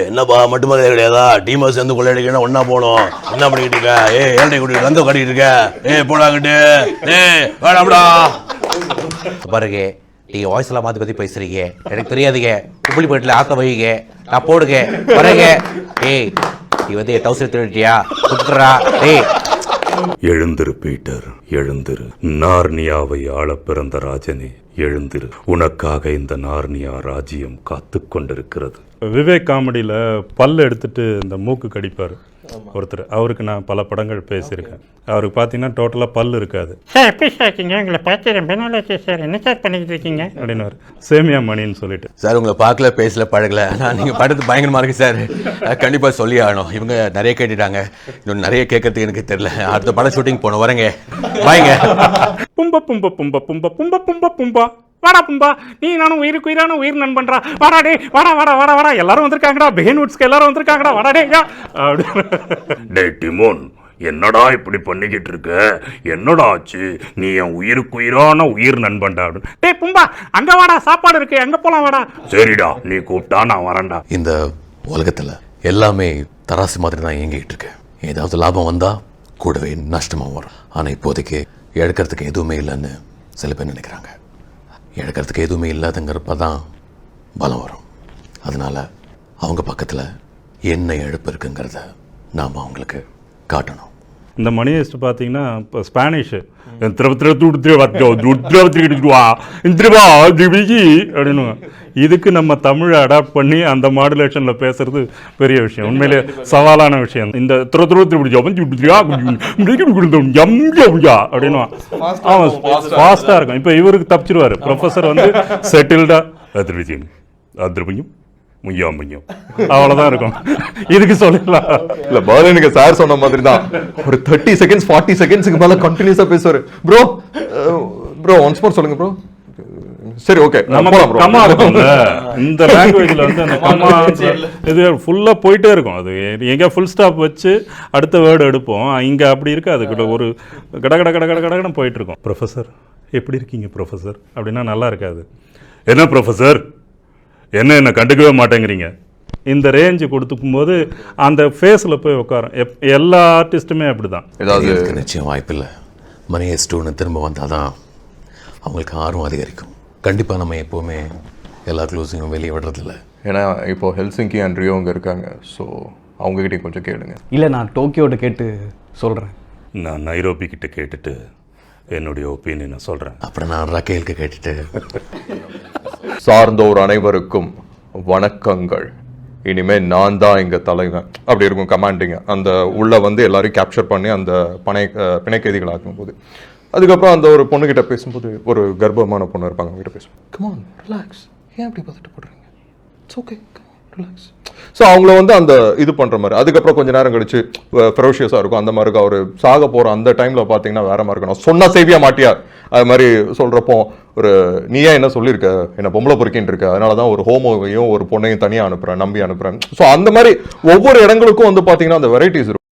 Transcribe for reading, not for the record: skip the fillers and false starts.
என்னப்பா மட்டுமே கிடையாதா? டீமை சேர்ந்து கொள்ளையடிக்கணும், ஒன்னா போனோம். என்ன பண்ணிக்கிட்டு இருக்க? ஏழை கூட்டிட்டு வந்து கட்டிட்டு இருக்க. போடாங்கிட்டு வேணாம்டா பாருங்க. நீங்க வாய்ஸ் எல்லாம் மாத்தி பத்தி பேசுறீங்க, எனக்கு தெரியாதுங்க. உப்புளி போயிட்டுல ஆத்த வைங்க, நான் போடுங்க வரேங்க. நீ வந்து டவுசர் திருட்டியா குத்துறா? எழுந்திரு பீட்டர், எழுந்திரு. நார்னியாவை ஆள பிறந்த ராஜனே எழுந்திரு. உனக்காக இந்த நார்னியா ராஜ்யம் காத்து கொண்டிருக்கிறது. விவேக் காமெடியில் பல் எடுத்துட்டு இந்த மூக்கு கடிப்பார் ஒருத்தர். அவருக்கு நான் பல படங்கள் பேசியிருக்கேன். அவருக்கு பார்த்தீங்கன்னா டோட்டலாக பல் இருக்காது. சார் எப்படி சார் இருக்கீங்க? உங்களை பார்த்து ரொம்ப நாள் ஆச்சு சார். என்ன சார் பண்ணிக்கிட்டு இருக்கீங்க அப்படின்னு சேமியா மணின்னு சொல்லிட்டு. சார் உங்களை பார்க்கல, பேசல, பழகல. ஆனால் நீங்கள் படுத்து பயங்கரமாக இருக்கு சார். கண்டிப்பாக சொல்லி ஆகணும். இவங்க நிறைய கேட்டுட்டாங்க, இன்னும் நிறைய கேட்கறதுக்கு எனக்கு தெரியல. அடுத்த படம் ஷூட்டிங் போகணும். வரேங்க, பாய்ங்க. பும்ப பும்ப பும்ப பும்ப பும்ப பும்ப பும்பா வாடா பும்பா, நீ நானும் உயிருக்கு உயிரான உயிர் நண்பன்றா. வாடா டே, வாடா வாடா வாடா வாடா, எல்லாரும் வந்திருக்காங்கடா. பெஹன்வுட்ஸ்க்கு எல்லாரும் வந்திருக்காங்கடா. வாடா டே. டே டிமோன், என்னடா இப்படி பண்ணிக்கிட்டு இருக்க? என்னடா ஆச்சு? நீ என் உயிருக்கு உயிரான உயிர் நண்பன்டா. டே பும்பா, அங்க வாடா, சாப்பாடு இருக்கு, அங்க போலாம் வாடா. சரிடா, நீ கூப்பிட்டா நான் வரேன்டா. இந்த உலகத்தில் எல்லாமே தராசு மாதிரி தான் இயங்கிட்டு இருக்கு. ஏதாவது லாபம் வந்தா கூடவே நஷ்டமாக வரும். ஆனால் இப்போதைக்கு எடுக்கிறதுக்கு எதுவுமே இல்லைன்னு சில பேர் நினைக்கிறாங்க. எடுக்கிறதுக்கு எதுவுமே இல்லாதங்கிறப்ப தான் பலம் வரும். அதனால அவங்க பக்கத்தில் என்ன இழப்பு இருக்குங்கிறத நாம் அவங்களுக்கு காட்டணும். இந்த மணியஸ்ட் பார்த்தீங்கன்னா இப்போ ஸ்பானிஷு அப்படின்னு இதுக்கு நம்ம தமிழை அடாப்ட் பண்ணி அந்த மாடுலேஷனில் பேசுறது பெரிய விஷயம், உண்மையிலே சவாலான விஷயம். இந்த அப்படின்னு ஆமாம் ஃபாஸ்ட்டாக இருக்கும். இப்போ இவருக்கு தப்பிச்சிருவார். ப்ரொஃபஸர் வந்து செட்டில்டா அதிர்வியும் முய்யா முய்யும் அவ்வளோதான் இருக்கும். இதுக்கு சொல்லலாம் இல்ல பர்லினுக்கு சார் சொன்ன மாதிரி தான் ஒரு 30 செகண்ட்ஸ் 40 செகண்ட்ஸ்க்கு மேல கண்டினியூஸா பேசுவாரு. ப்ரோ ப்ரோ ஒன்ஸ் மோர் சொல்லுங்க ப்ரோ. சரி ஓகே, நம்ம கம்மா இருக்கும்ல இந்த லாங்குவேஜ்ல வந்து அந்த கம்மா இது ஃபுல்லா போயிட்டே இருக்கும். அது எங்க ஃபுல் ஸ்டாப் வச்சு அடுத்த வேர்டு எடுப்போம். இங்க அப்படி இருக்காது, ஒரு கட கட கட கட கடன்னு போயிட்டு இருக்கும். ப்ரொஃபஸர் எப்படி இருக்கீங்க ப்ரொஃபஸர் அப்படின்னா நல்லா இருக்காது. என்ன ப்ரொஃபஸர், என்ன கண்டுக்கவே மாட்டேங்கிறீங்க? இந்த ரேஞ்சு கொடுத்துக்கும் போது அந்த ஃபேஸில் போய் உட்காரும். எல்லா ஆர்டிஸ்ட்டுமே அப்படி தான். ஏதாவது நிச்சயம் வாய்ப்பில்லை. மணியை ஸ்டூடெண்ட் திரும்ப வந்தால் தான் அவங்களுக்கு ஆர்வம் அதிகரிக்கும். கண்டிப்பாக நம்ம எப்போவுமே எல்லா க்ளோஸையும் வெளியே விடுறதில்ல. ஏன்னா இப்போ ஹெல்சிங்கி அண்ட் ரியோ அங்கே இருக்காங்க. ஸோ அவங்ககிட்டயும் கொஞ்சம் கேளுங்க. இல்லை, நான் டோக்கியோட்ட கேட்டு சொல்கிறேன். நான் நைரோபி கிட்ட கேட்டுட்டு என்னுடைய ஒப்பீனியனை சொல்கிறேன். அப்புறம் நான் ரக்கேலுக்கு கேட்டுட்டு. சார்ந்தோர் அனைவருக்கும் வணக்கங்கள். இனிமேல் நான் தான் இங்கே தலைவன் அப்படி இருக்கும் கமாண்டிங்க. அந்த உள்ள வந்து எல்லாரையும் கேப்சர் பண்ணி அந்த பிணை கைதிகள் ஆக்கும் போது, அதுக்கப்புறம் அந்த ஒரு பொண்ணுகிட்ட பேசும்போது, ஒரு கர்ப்பமான பொண்ணு இருப்பாங்க, அவங்ககிட்ட பேசுவோம், கமான் ரிலாக்ஸ், ஏன் அப்படி பார்த்துட்டு போடுறீங்க, இட்ஸ் ஓகே, ரிலாக்ஸ். ஸோ அவங்கள வந்து அந்த இது பண்ணுற மாதிரி. அதுக்கப்புறம் கொஞ்சம் நேரம் கழிச்சு ஃபெரோஷியஸாக இருக்கும். அந்த மாதிரி அவர் சாக போகிற அந்த டைமில் பார்த்தீங்கன்னா வேற மாதிரி இருக்கணும். சொன்னா சேவியா மாட்டியா அது மாதிரி சொல்கிறப்போ ஒரு நீ ஏன் என்ன சொல்லியிருக்க, என்ன பொம்பளை பொறுக்கின்னு இருக்க, அதனால தான் ஒரு ஹோமோவையும் ஒரு பொண்ணையும் தனியாக அனுப்புகிறேன், நம்பி அனுப்புகிறேன். ஸோ அந்த மாதிரி ஒவ்வொரு இடங்களுக்கும் வந்து பார்த்தீங்கன்னா அந்த வெரைட்டிஸ் இருக்கும்.